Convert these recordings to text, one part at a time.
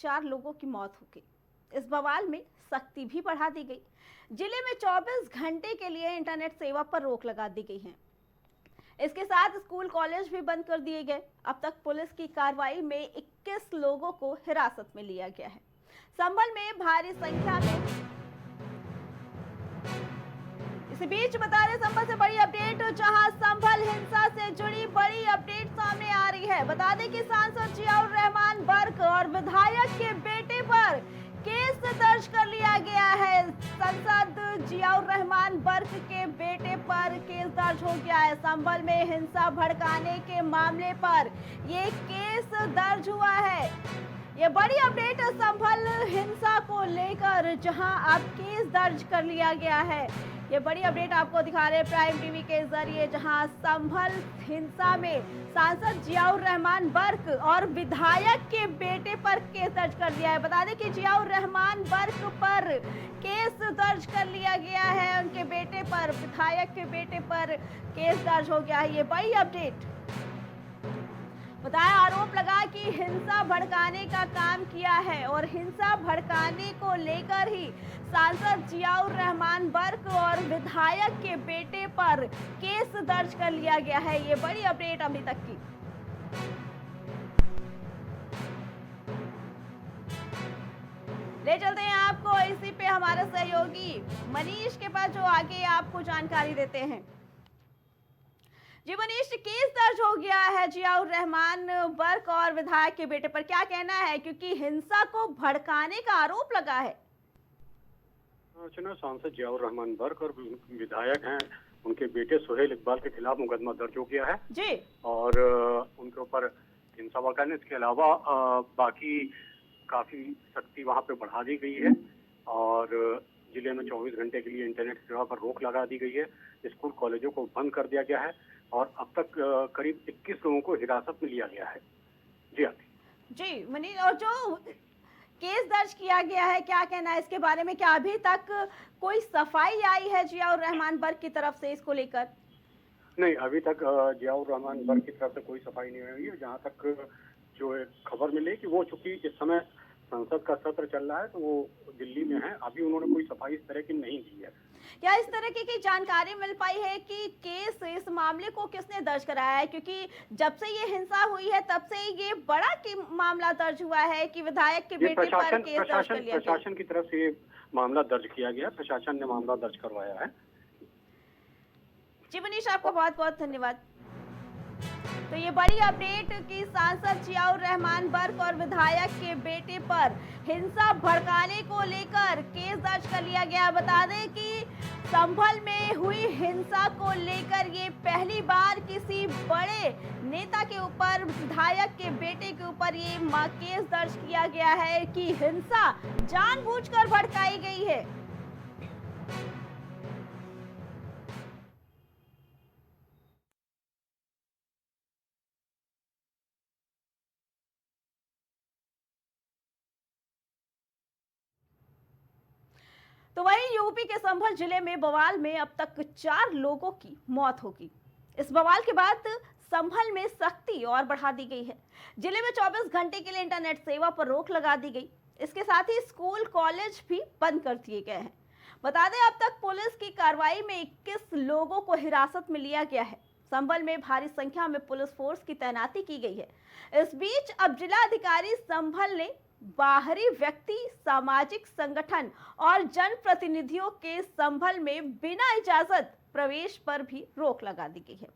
4 लोगों की मौत हो गई। इस बवाल में सख्ती भी बढ़ा दी गई। जिले में 24 घंटे के लिए इंटरनेट सेवा पर रोक लगा दी गई है। इसके साथ स्कूल कॉलेज भी बंद कर दिए गए। अब तक पुलिस की कार्रवाई में 21 लोगों को हिरासत में लिया गया है। संभल में भारी संख्या में इसी बीच बता रहे संभल से बड़ी अपडेट, जहां संभल हिंसा से जुड़ी बड़ी अपडेट सामने आ रही है। बता दें कि सांसद जियाउर रहमान बर्क और विधायक के बेटे पर केस दर्ज कर लिया गया है। सांसद जियाउर रहमान बर्क के बेटे पर केस दर्ज हो गया है। संभल में हिंसा भड़काने के मामले पर ये केस दर्ज हुआ है। ये बड़ी अपडेट संभल हिंसा को लेकर, जहां अब केस दर्ज कर लिया गया है। ये बड़ी अपडेट आपको दिखा रहे हैं प्राइम टीवी के जरिए, जहां संभल हिंसा में सांसद जियाउर रहमान बर्क और विधायक के बेटे पर केस दर्ज कर दिया है। बता दें कि जियाउर रहमान बर्क पर केस दर्ज कर लिया गया है, उनके बेटे पर, विधायक के बेटे पर केस दर्ज हो गया है। ये बड़ी अपडेट बताया, आरोप लगा कि हिंसा भड़काने का काम किया है और हिंसा भड़काने को लेकर ही सांसद जियाउर रहमान बर्क और विधायक के बेटे पर केस दर्ज कर लिया गया है। ये बड़ी अपडेट अभी तक की। ले चलते हैं आपको इसी पे हमारे सहयोगी मनीष के पास, जो आगे आपको जानकारी देते हैं। जी मनीष, केस दर्ज हो गया है जियाउर रहमान बर्क और विधायक के बेटे पर, क्या कहना है, क्योंकि हिंसा को भड़काने का आरोप लगा है? सांसद जियाउर रहमान बर्क और विधायक हैं, उनके बेटे सुहेल इकबाल के खिलाफ मुकदमा दर्ज हो गया है जी, और उनके ऊपर हिंसा भड़काने, इसके अलावा बाकी काफी सख्ती वहां पे बढ़ा दी गई है और जिले में 24 घंटे के लिए इंटरनेट सेवा पर रोक लगा दी गई है। स्कूल कॉलेजों को बंद कर दिया गया है और अब तक करीब 21 लोगों को हिरासत में लिया गया है। जी आती जी मनीष, और जो केस दर्ज किया गया है, क्या कहना है इसके बारे में? क्या अभी तक कोई सफाई आई है जियाउर रहमान बर्क की तरफ से इसको लेकर? नहीं, अभी तक जियाउर रहमान बर्क की तरफ से कोई सफाई नहीं हुई है। जहाँ तक जो खबर मिली कि वो चूंकि इस समय संसद का सत्र चल रहा है तो वो दिल्ली में है, अभी उन्होंने कोई सफाई इस तरह की नहीं दी है। क्या इस तरह की जानकारी मिल पाई है कि केस, इस मामले को किसने दर्ज कराया है? क्योंकि जब से ये हिंसा हुई है तब से ये बड़ा मामला दर्ज हुआ है कि विधायक के बेटे पर केस दर्ज कर लिया गया। प्रशासन की तरफ से ये मामला दर्ज किया गया, प्रशासन ने मामला दर्ज करवाया है। जी मनीष, आपका बहुत बहुत धन्यवाद। तो ये बड़ी अपडेट कि सांसद जियाउर रहमान बर्क और विधायक के बेटे पर हिंसा भड़काने को लेकर केस दर्ज कर लिया गया। बता दें कि संभल में हुई हिंसा को लेकर ये पहली बार किसी बड़े नेता के ऊपर, विधायक के बेटे के ऊपर ये केस दर्ज किया गया है कि हिंसा जानबूझकर भड़काई गई है। तो वहीं यूपी के संभल जिले में बवाल में अब तक 4 लोगों की मौत होगी। इस बवाल के बाद संभल में सख्ती और बढ़ा दी गई है। जिले में 24 घंटे के लिए इंटरनेट सेवा पर रोक लगा दी गई। इसके साथ ही स्कूल कॉलेज भी बंद कर दिए गए हैं। बता दें, अब तक पुलिस की कार्रवाई में 21 लोगों को हिरासत में लिया गया है। संभल में भारी संख्या में पुलिस फोर्स की तैनाती की गई है। इस बीच अब जिला अधिकारी संभल ने बाहरी व्यक्ति, सामाजिक संगठन और जनप्रतिनिधियों के संभल में बिना इजाजत प्रवेश पर भी रोक लगा दी गई है।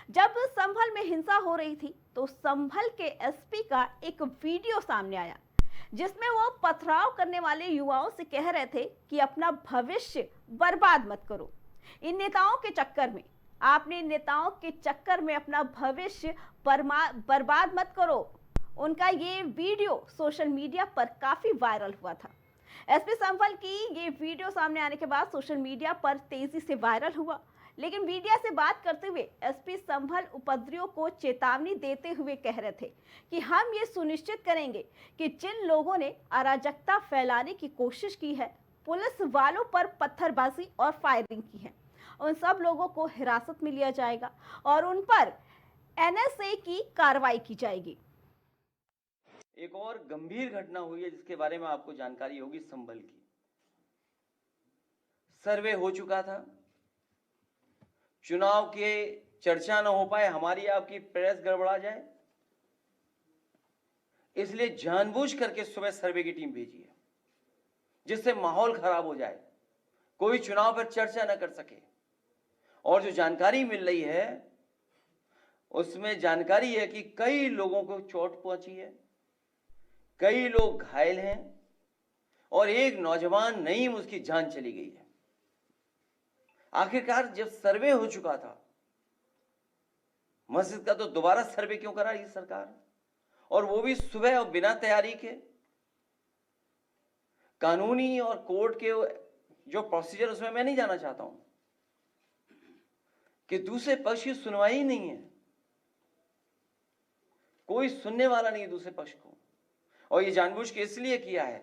जब संभल में हिंसा हो रही थी तो संभल के एसपी का एक वीडियो सामने आया, जिसमें वो पथराव करने वाले युवाओं से कह रहे थे कि अपना भविष्य बर्बाद मत करो। इन नेताओं के चक्कर में, आपने नेताओं के चक्कर में अपना भविष्य बर्बाद मत करो। उनका ये वीडियो सोशल मीडिया पर काफी वायरल हुआ था। एसपी संभल की ये वीडियो सामने आने के बाद सोशल मीडिया पर तेजी से वायरल हुआ। लेकिन मीडिया से बात करते हुए एसपी संभल उपद्रवियों को चेतावनी देते हुए कह रहे थे कि हम ये सुनिश्चित करेंगे कि जिन लोगों ने अराजकता फैलाने की कोशिश की है, पुलिस वालों पर पत्थरबाजी और फायरिंग की है, उन सब लोगों को हिरासत में लिया जाएगा और उन पर एनएसए की कार्रवाई की जाएगी। एक और गंभीर घटना हुई है जिसके बारे में आपको जानकारी होगी। संभल की सर्वे हो चुका था, चुनाव के चर्चा न हो पाए, हमारी आपकी प्रेस गड़बड़ा जाए, इसलिए जानबूझ करके सुबह सर्वे की टीम भेजी है जिससे माहौल खराब हो जाए, कोई चुनाव पर चर्चा न कर सके। और जो जानकारी मिल रही है उसमें जानकारी है कि कई लोगों को चोट पहुंची है, कई लोग घायल हैं और एक नौजवान नईम उसकी जान चली गई है। आखिरकार जब सर्वे हो चुका था मस्जिद का, तो दोबारा सर्वे क्यों करा रही सरकार, और वो भी सुबह और बिना तैयारी के। कानूनी और कोर्ट के जो प्रोसीजर उसमें मैं नहीं जाना चाहता हूं कि दूसरे पक्ष की सुनवाई ही नहीं है, कोई सुनने वाला नहीं है दूसरे पक्ष को। और ये जानबूझ के इसलिए किया है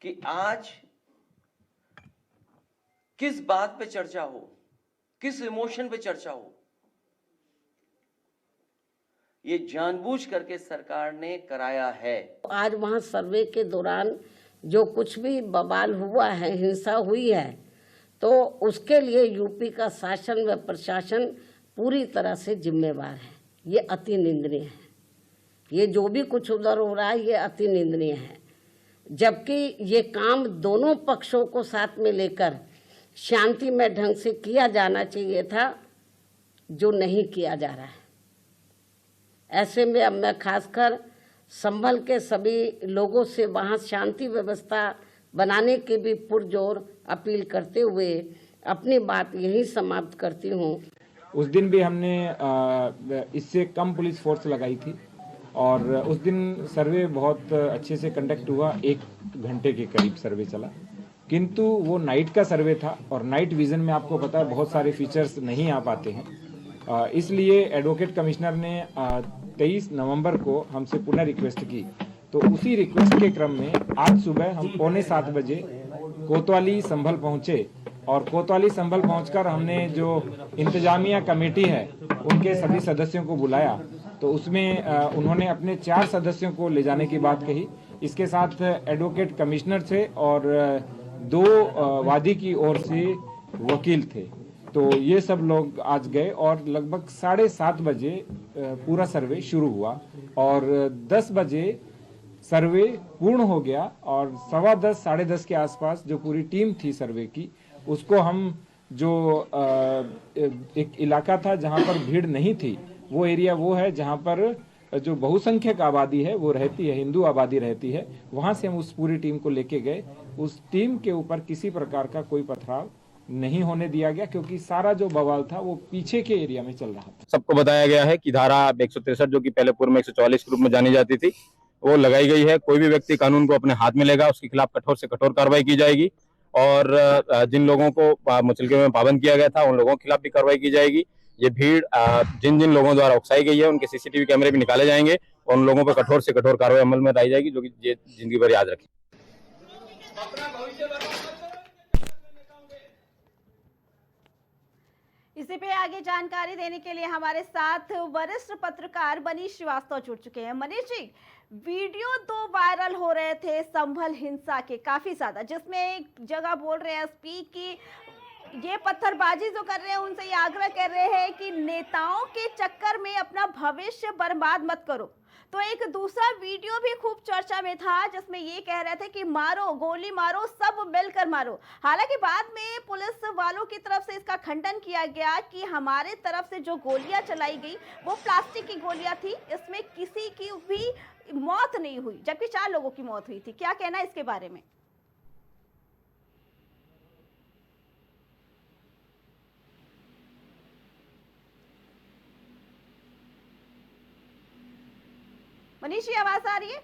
कि आज किस बात पे चर्चा हो, किस इमोशन पे चर्चा हो, ये जानबूझ करके सरकार ने कराया है। आज वहाँ सर्वे के दौरान जो कुछ भी बवाल हुआ है, हिंसा हुई है, तो उसके लिए यूपी का शासन व प्रशासन पूरी तरह से जिम्मेवार है। ये अति निंदनीय है। ये जो भी कुछ उधर हो रहा है ये अति निंदनीय है, जबकि ये काम दोनों पक्षों को साथ में लेकर शांतिमय ढंग से किया जाना चाहिए था, जो नहीं किया जा रहा है। ऐसे में अब मैं खासकर संभल के सभी लोगों से वहाँ शांति व्यवस्था बनाने की भी पुरजोर अपील करते हुए अपनी बात यही समाप्त करती हूँ। उस दिन भी हमने इससे कम पुलिस फोर्स लगाई थी और उस दिन सर्वे बहुत अच्छे से कंडक्ट हुआ, 1 घंटे के करीब सर्वे चला, किंतु वो नाइट का सर्वे था और नाइट विजन में आपको पता है बहुत सारे फीचर्स नहीं आ पाते हैं। इसलिए एडवोकेट कमिश्नर ने 23 नवंबर को हमसे पुनः रिक्वेस्ट की, तो उसी रिक्वेस्ट के क्रम में आज सुबह हम 6:45 बजे कोतवाली संभल पहुंचे और कोतवाली संभल पहुंचकर हमने जो इंतजामिया कमेटी है उनके सभी सदस्यों को बुलाया, तो उसमें उन्होंने अपने 4 सदस्यों को ले जाने की बात कही। इसके साथ एडवोकेट कमिश्नर थे और 2 वादी की ओर से वकील थे, तो ये सब लोग आज गए और लगभग 7:30 बजे पूरा सर्वे शुरू हुआ और 10 बजे सर्वे पूर्ण हो गया और 10:15 साढ़े 10 के आसपास जो पूरी टीम थी सर्वे की, उसको हम जो एक इलाका था जहां पर भीड़ नहीं थी, वो एरिया वो है जहां पर जो बहुसंख्यक आबादी है वो रहती है, हिंदू आबादी रहती है, वहां से हम उस पूरी टीम को लेके गए। उस टीम के ऊपर किसी प्रकार का कोई पथराव नहीं होने दिया गया क्योंकि सारा जो बवाल था वो पीछे के एरिया में चल रहा था। सबको बताया गया है कि धारा 163 जो कि पहले पूर्व में 144 के रूप में जानी जाती थी वो लगाई गई है। कोई भी व्यक्ति कानून को अपने हाथ में लेगा उसके खिलाफ कठोर से कठोर कार्रवाई की जाएगी और जिन लोगों को मुचलके में पाबंद किया गया था उन लोगों के खिलाफ भी कार्रवाई की जाएगी। ये भीड़ जिन जिन लोगों द्वारा उकसाई गई है उनके सीसीटीवी कैमरे भी निकाले जाएंगे और उन लोगों पर कठोर से कठोर कार्रवाई अमल में लाई जाएगी, जो कि जिंदगी भर याद रखें। इसी पे आगे जानकारी देने के लिए हमारे साथ वरिष्ठ पत्रकार मनीष श्रीवास्तव जुड़ चुके हैं। मनीष जी, वीडियो 2 वायरल हो रहे थे संभल हिंसा के काफी ज्यादा, जिसमें एक जगह बोल रहे हैं एसपी की ये पत्थरबाजी जो कर रहे हैं उनसे ये आग्रह कर रहे हैं कि नेताओं के चक्कर में अपना भविष्य बर्बाद मत करो। तो एक दूसरा वीडियो भी खूब चर्चा में था जिसमें ये कह रहे थे कि मारो, गोली मारो, सब मिलकर मारो। हालांकि बाद में पुलिस वालों की तरफ से इसका खंडन किया गया कि हमारे तरफ से जो गोलियां चलाई गई वो प्लास्टिक की गोलियां थी, इसमें किसी की भी मौत नहीं हुई, जबकि 4 लोगों की मौत हुई थी। क्या कहना है इसके बारे में? मनीष जी, आवाज आ रही है?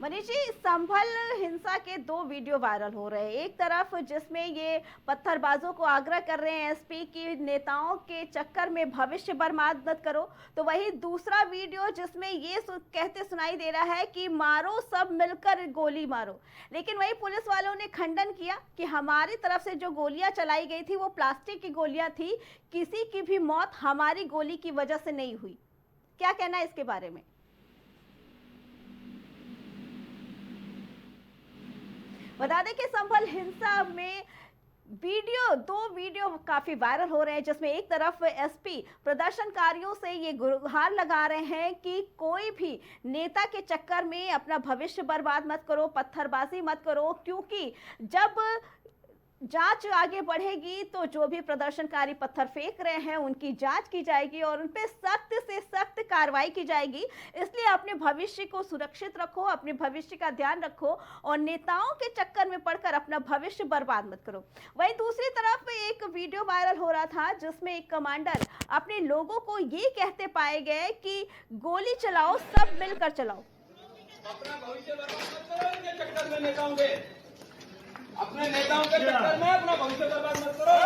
मनीष जी, संभल हिंसा के 2 वीडियो वायरल हो रहे हैं। एक तरफ जिसमें ये पत्थरबाजों को आग्रह कर रहे हैं एसपी की नेताओं के चक्कर में भविष्य बर्बाद मत करो, तो वही दूसरा वीडियो जिसमें ये कहते सुनाई दे रहा है कि मारो, सब मिलकर गोली मारो। लेकिन वही पुलिस वालों ने खंडन किया कि हमारी तरफ से जो गोलियां चलाई गई थी वो प्लास्टिक की गोलियां थी, किसी की भी मौत हमारी गोली की वजह से नहीं हुई। क्या कहना है इसके बारे में? बता दें कि संभल हिंसा में दो वीडियो काफी वायरल हो रहे हैं, जिसमें एक तरफ एसपी प्रदर्शनकारियों से ये गुहार लगा रहे हैं कि कोई भी नेता के चक्कर में अपना भविष्य बर्बाद मत करो, पत्थरबाजी मत करो, क्योंकि जब जांच आगे बढ़ेगी तो जो भी प्रदर्शनकारी पत्थर फेंक रहे हैं उनकी जांच की जाएगी और उन पे सख्त से सख्त कार्रवाई की जाएगी। इसलिए अपने भविष्य को सुरक्षित रखो, अपने भविष्य का ध्यान रखो और नेताओं के चक्कर में पड़कर अपना भविष्य बर्बाद मत करो। वहीं दूसरी तरफ एक वीडियो वायरल हो रहा था जिसमें एक कमांडर अपने लोगों को ये कहते पाए गए कि गोली चलाओ, सब मिलकर चलाओ। अपना भविष्य बर्बाद मत करो इनके चक्कर में, नेताओं के, अपने नेताओं के चक्कर में अपना भविष्य बर्बाद मत करो।